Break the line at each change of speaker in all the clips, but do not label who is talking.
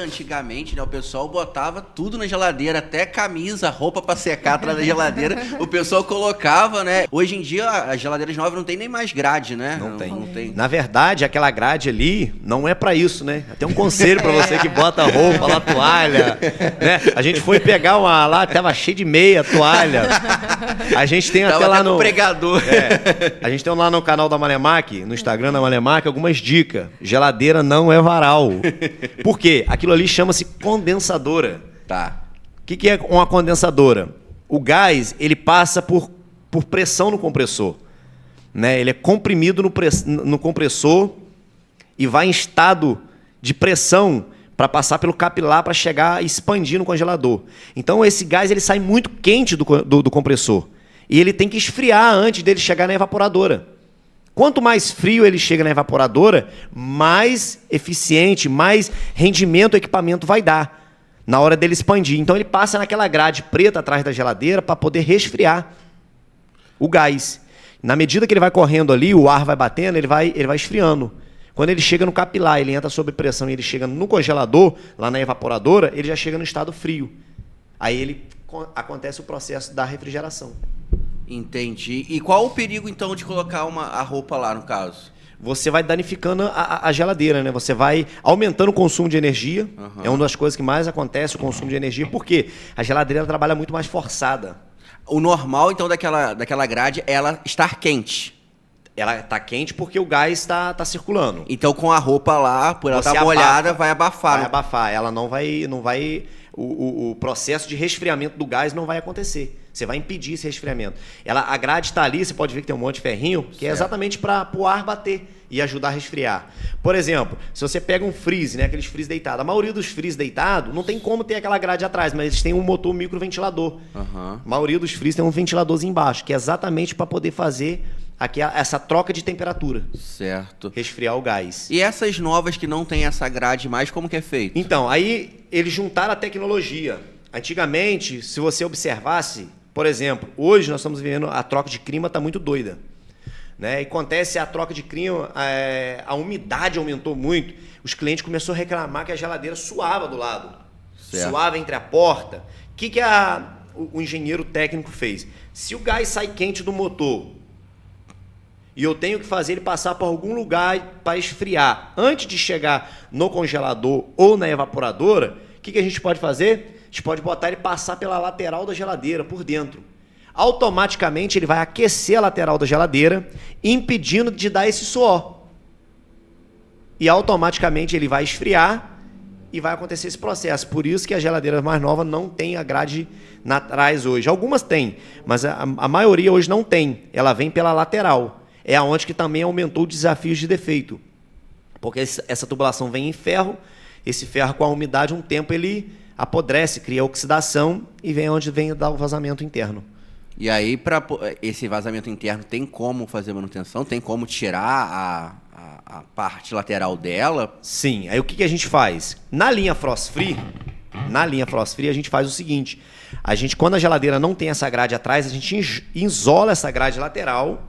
Antigamente, né, o pessoal botava tudo na geladeira, até camisa, roupa pra secar atrás da geladeira, o pessoal colocava, né? Hoje em dia, as geladeiras novas não tem nem mais grade, né?
Não tem.
Não tem.
Na verdade, aquela grade ali não é pra isso, né? Tem um conselho pra você que bota roupa lá, toalha, né? A gente foi pegar uma lá, tava cheio de meia, toalha. A gente tem até lá no
pregador.
A gente tem lá no canal da Malemac, no Instagram da Malemac, algumas dicas. Geladeira não é varal. Por quê? Aquilo ali chama-se condensadora.
Tá.
O que é uma condensadora? O gás, ele passa por pressão no compressor, né? Ele é comprimido no compressor e vai em estado de pressão para passar pelo capilar para chegar e expandir no congelador. Então esse gás ele sai muito quente do compressor e ele tem que esfriar antes dele chegar na evaporadora. Quanto mais frio ele chega na evaporadora, mais eficiente, mais rendimento o equipamento vai dar na hora dele expandir. Então ele passa naquela grade preta atrás da geladeira para poder resfriar o gás. Na medida que ele vai correndo ali, o ar vai batendo, ele vai esfriando. Quando ele chega no capilar, ele entra sob pressão e ele chega no congelador, lá na evaporadora, ele já chega no estado frio. Aí acontece o processo da refrigeração.
Entendi. E qual o perigo, então, de colocar a roupa lá, no caso?
Você vai danificando a geladeira, né? Você vai aumentando o consumo de energia. Uhum. É uma das coisas que mais acontece, o consumo de energia. Por quê? A geladeira trabalha muito mais forçada.
O normal, então, daquela grade é ela estar quente.
Ela está quente porque o gás está circulando.
Então, com a roupa lá, por ela estar molhada, vai abafar.
Vai abafar. Ela não vai o processo de resfriamento do gás não vai acontecer. Você vai impedir esse resfriamento. A grade está ali, você pode ver que tem um monte de ferrinho, que é exatamente para o ar bater e ajudar a resfriar. Por exemplo, se você pega um freeze, né, aqueles freeze deitados, a maioria dos freeze deitados não tem como ter aquela grade atrás, mas eles têm um motor microventilador. Uhum. A maioria dos freeze tem um ventiladorzinho embaixo, que é exatamente para poder fazer essa troca de temperatura.
Certo.
Resfriar o gás.
E essas novas que não tem essa grade mais, como que é feito?
Então, aí eles juntaram a tecnologia. Antigamente, se você observasse, por exemplo, hoje nós estamos vivendo a troca de clima está muito doida, né? E acontece a troca de clima, a umidade aumentou muito, os clientes começaram a reclamar que a geladeira suava do lado, certo. Suava entre a porta. O que o engenheiro técnico fez? Se o gás sai quente do motor e eu tenho que fazer ele passar por algum lugar para esfriar antes de chegar no congelador ou na evaporadora, o que a gente pode fazer? A gente pode botar ele passar pela lateral da geladeira, por dentro. Automaticamente ele vai aquecer a lateral da geladeira, impedindo de dar esse suor. E automaticamente ele vai esfriar e vai acontecer esse processo. Por isso que a geladeira mais nova não tem a grade atrás hoje. Algumas têm, mas a maioria hoje não tem. Ela vem pela lateral. É aonde que também aumentou o desafio de defeito. Porque essa tubulação vem em ferro, esse ferro com a umidade, um tempo ele apodrece, cria oxidação e vem onde vem dar o vazamento interno.
E aí, para esse vazamento interno, tem como fazer manutenção? Tem como tirar a parte lateral dela?
Sim. Aí o que a gente faz? Na linha Frost Free, a gente faz o seguinte. Quando a geladeira não tem essa grade atrás, a gente isola essa grade lateral,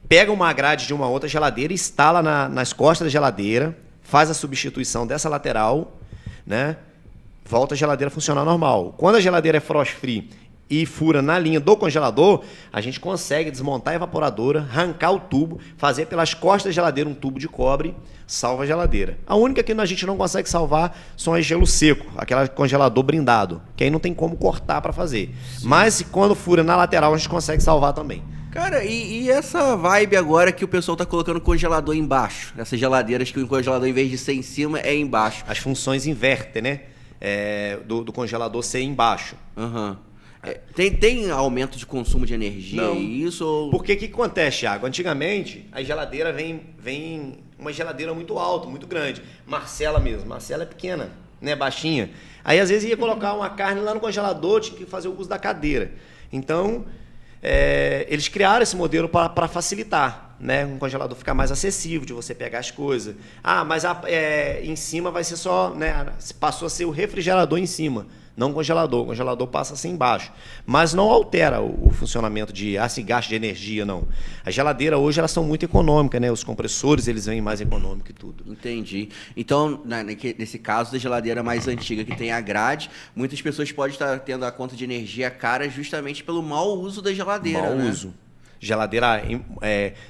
pega uma grade de uma outra geladeira, instala nas costas da geladeira, faz a substituição dessa lateral, né? Volta a geladeira a funcionar normal. Quando a geladeira é frost free e fura na linha do congelador, a gente consegue desmontar a evaporadora, arrancar o tubo, fazer pelas costas da geladeira um tubo de cobre, salva a geladeira. A única que a gente não consegue salvar são as gelo seco, aquele congelador blindado, que aí não tem como cortar para fazer. Sim. Mas quando fura na lateral, a gente consegue salvar também.
Cara, e essa vibe agora que o pessoal tá colocando congelador embaixo? Essas geladeiras que o congelador, em vez de ser em cima, é embaixo.
As funções invertem, né? Do congelador ser embaixo.
Uhum. Tem aumento de consumo de energia?
Não.
Isso? Ou...
Porque o que acontece, Thiago? Antigamente, a geladeira vem uma geladeira muito alta, muito grande. Marcela mesmo. Marcela é pequena, né? Baixinha. Aí, às vezes, ia colocar uma carne lá no congelador, tinha que fazer o uso da cadeira. Então, eles criaram esse modelo para facilitar. né? Um congelador fica mais acessível de você pegar as coisas. Ah, mas em cima vai ser só, né? Passou a ser o refrigerador em cima, não o congelador. O congelador passa a ser embaixo. Mas não altera o funcionamento de gasto de energia, não. As geladeiras hoje elas são muito econômicas, né? Os compressores eles vêm mais econômicos e tudo.
Entendi. Então, nesse caso da geladeira mais antiga, que tem a grade, muitas pessoas podem estar tendo a conta de energia cara justamente pelo mau uso da geladeira,
Mau
né?
uso. Geladeira,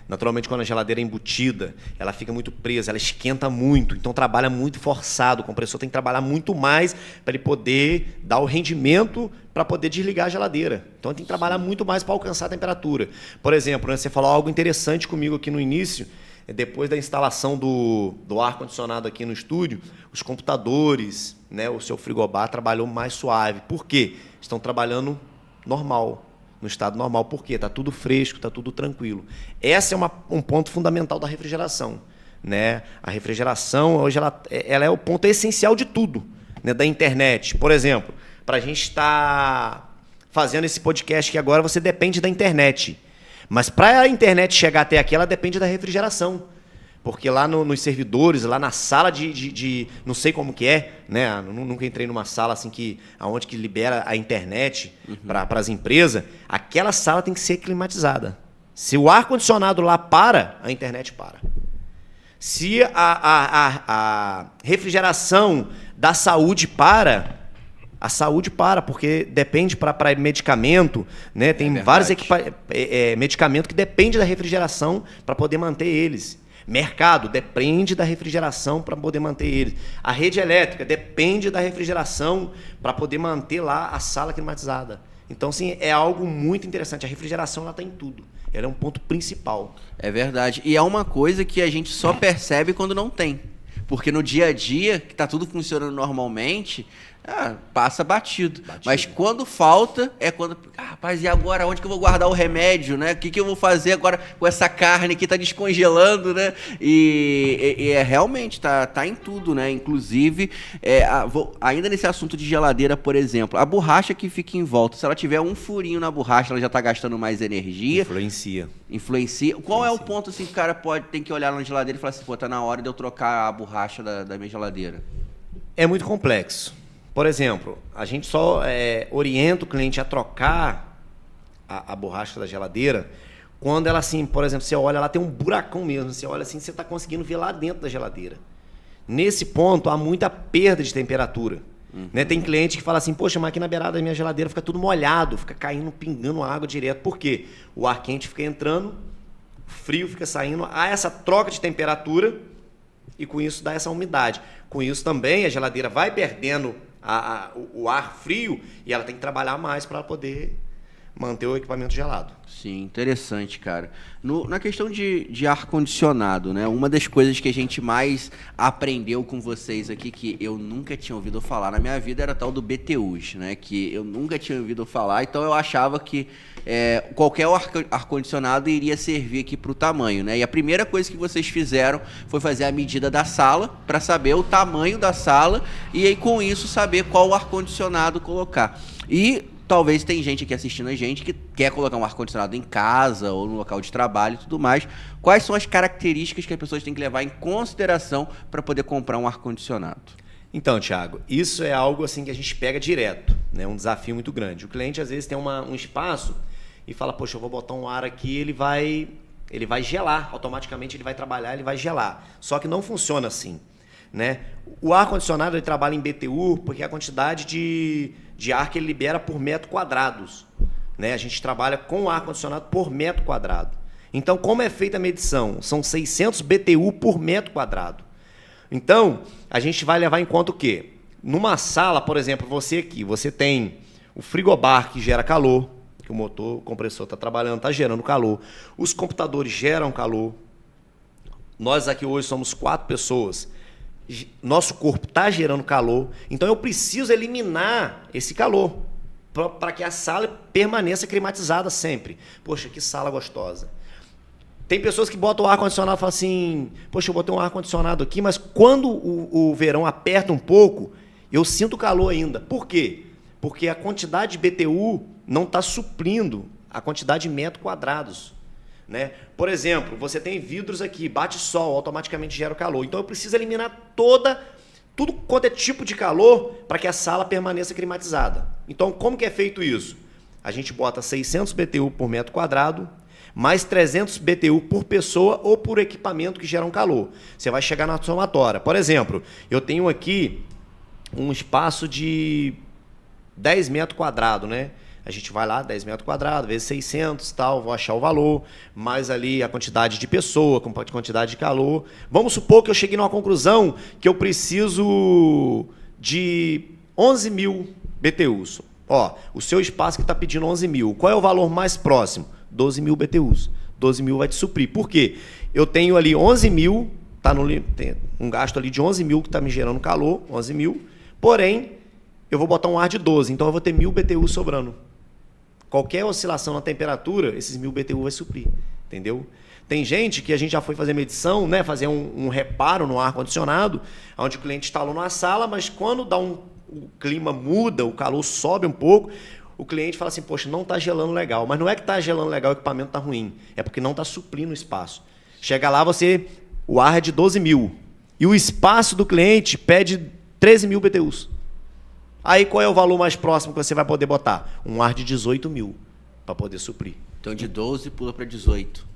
naturalmente, quando a geladeira é embutida, ela fica muito presa, ela esquenta muito, então trabalha muito forçado. O compressor tem que trabalhar muito mais para ele poder dar o rendimento para poder desligar a geladeira. Então ele tem que trabalhar muito mais para alcançar a temperatura. Por exemplo, né, você falou algo interessante comigo aqui no início, depois da instalação do ar-condicionado aqui no estúdio, os computadores, né, o seu frigobar trabalhou mais suave. Por quê? Estão trabalhando normal. No estado normal. Por quê? Está tudo fresco, está tudo tranquilo. Esse é um ponto fundamental da refrigeração, né? A refrigeração, hoje, ela é o ponto essencial de tudo, né? Da internet. Por exemplo, para a gente estar fazendo esse podcast aqui agora, você depende da internet. Mas para a internet chegar até aqui, ela depende da refrigeração. Porque lá nos servidores, lá na sala não sei como que é, né? Nunca entrei numa sala assim onde que libera a internet para as empresas. Aquela sala tem que ser climatizada. Se o ar-condicionado lá para, a internet para. Se a refrigeração da saúde para, a saúde para, porque depende para medicamento, né? Tem vários medicamentos que dependem da refrigeração para poder manter eles. Mercado depende da refrigeração para poder manter eles. A rede elétrica depende da refrigeração para poder manter lá a sala climatizada. Então, sim, é algo muito interessante. A refrigeração está em tudo. Ela é um ponto principal. É
verdade. E é uma coisa que a gente só percebe quando não tem. Porque no dia a dia, que está tudo funcionando normalmente, passa batido. Mas quando falta, é quando... rapaz, e agora? Onde que eu vou guardar o remédio, né? O que eu vou fazer agora com essa carne que está descongelando, né? E realmente, tá em tudo, né? Inclusive, ainda nesse assunto de geladeira, por exemplo, a borracha que fica em volta, se ela tiver um furinho na borracha, ela já está gastando mais energia. Influencia. Qual é o ponto assim, que o cara tem que olhar na geladeira e falar assim, pô, tá na hora de eu trocar a borracha da minha geladeira?
É muito complexo. Por exemplo, a gente só orienta o cliente a trocar a borracha da geladeira quando ela, assim, por exemplo, você olha, ela tem um buracão mesmo. Você olha assim, você está conseguindo ver lá dentro da geladeira. Nesse ponto, há muita perda de temperatura. Né? Tem cliente que fala assim, poxa, mas aqui na beirada da minha geladeira fica tudo molhado, fica caindo, pingando água direto. Por quê? O ar quente fica entrando, o frio fica saindo, há essa troca de temperatura e com isso dá essa umidade. Com isso também a geladeira vai perdendo o ar frio e ela tem que trabalhar mais para poder manter o equipamento gelado.
Sim, interessante, cara. Na questão de ar-condicionado, né? Uma das coisas que a gente mais aprendeu com vocês aqui, que eu nunca tinha ouvido falar na minha vida, era a tal do BTUs, né? Que eu nunca tinha ouvido falar, então eu achava que qualquer ar-condicionado iria servir aqui para o tamanho, né? E a primeira coisa que vocês fizeram foi fazer a medida da sala para saber o tamanho da sala e aí com isso saber qual ar-condicionado colocar. E talvez tem gente aqui assistindo a gente que quer colocar um ar-condicionado em casa ou no local de trabalho e tudo mais. Quais são as características que as pessoas têm que levar em consideração para poder comprar um ar-condicionado?
Então, Thiago, isso é algo assim que a gente pega direto, né? Um desafio muito grande. O cliente às vezes tem um espaço e fala, poxa, eu vou botar um ar aqui, ele vai gelar, automaticamente ele vai trabalhar, ele vai gelar. Só que não funciona assim, né? O ar-condicionado ele trabalha em BTU porque é a quantidade de ar que ele libera por metro quadrado, né? A gente trabalha com ar-condicionado por metro quadrado. Então, como é feita a medição? São 600 BTU por metro quadrado. Então, a gente vai levar em conta o quê? Numa sala, por exemplo, você tem o frigobar que gera calor, que o compressor está trabalhando, está gerando calor. Os computadores geram calor. Nós aqui hoje somos 4 pessoas. Nosso corpo está gerando calor. Então, eu preciso eliminar esse calor para que a sala permaneça climatizada sempre. Poxa, que sala gostosa. Tem pessoas que botam o ar-condicionado e falam assim, poxa, eu botei um ar-condicionado aqui, mas quando o verão aperta um pouco, eu sinto calor ainda. Por quê? Porque a quantidade de BTU não está suprindo a quantidade de metros quadrados. Né? Por exemplo, você tem vidros aqui, bate sol, automaticamente gera o calor. Então eu preciso eliminar tudo quanto é tipo de calor para que a sala permaneça climatizada. Então como que é feito isso? A gente bota 600 BTU por metro quadrado, mais 300 BTU por pessoa ou por equipamento que gera um calor. Você vai chegar na somatória. Por exemplo, eu tenho aqui um espaço de 10 metros quadrados, né? A gente vai lá, 10 metros quadrados, vezes 600 tal, vou achar o valor, mais ali a quantidade de pessoa, com a quantidade de calor. Vamos supor que eu cheguei numa conclusão que eu preciso de 11 mil BTUs. Ó, o seu espaço que está pedindo 11 mil, qual é o valor mais próximo? 12 mil BTUs. 12 mil vai te suprir. Por quê? Eu tenho ali 11 mil, tem um gasto ali de 11 mil que está me gerando calor, 11 mil, porém, eu vou botar um ar de 12, então eu vou ter 1000 BTU sobrando. Qualquer oscilação na temperatura, esses 1000 BTU vai suprir, entendeu? Tem gente que a gente já foi fazer medição, né, fazer um reparo no ar-condicionado, onde o cliente instalou numa sala, mas quando o clima muda, o calor sobe um pouco, o cliente fala assim, poxa, não está gelando legal. Mas não é que está gelando legal, o equipamento está ruim, é porque não está suprindo o espaço. Chega lá, o ar é de 12 mil, e o espaço do cliente pede 13 mil BTUs. Aí qual é o valor mais próximo que você vai poder botar? Um ar de 18 mil para poder suprir.
Então de 12 pula para 18.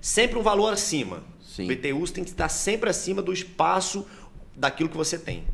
Sempre um valor acima.
Sim.
BTUs tem que estar sempre acima do espaço daquilo que você tem.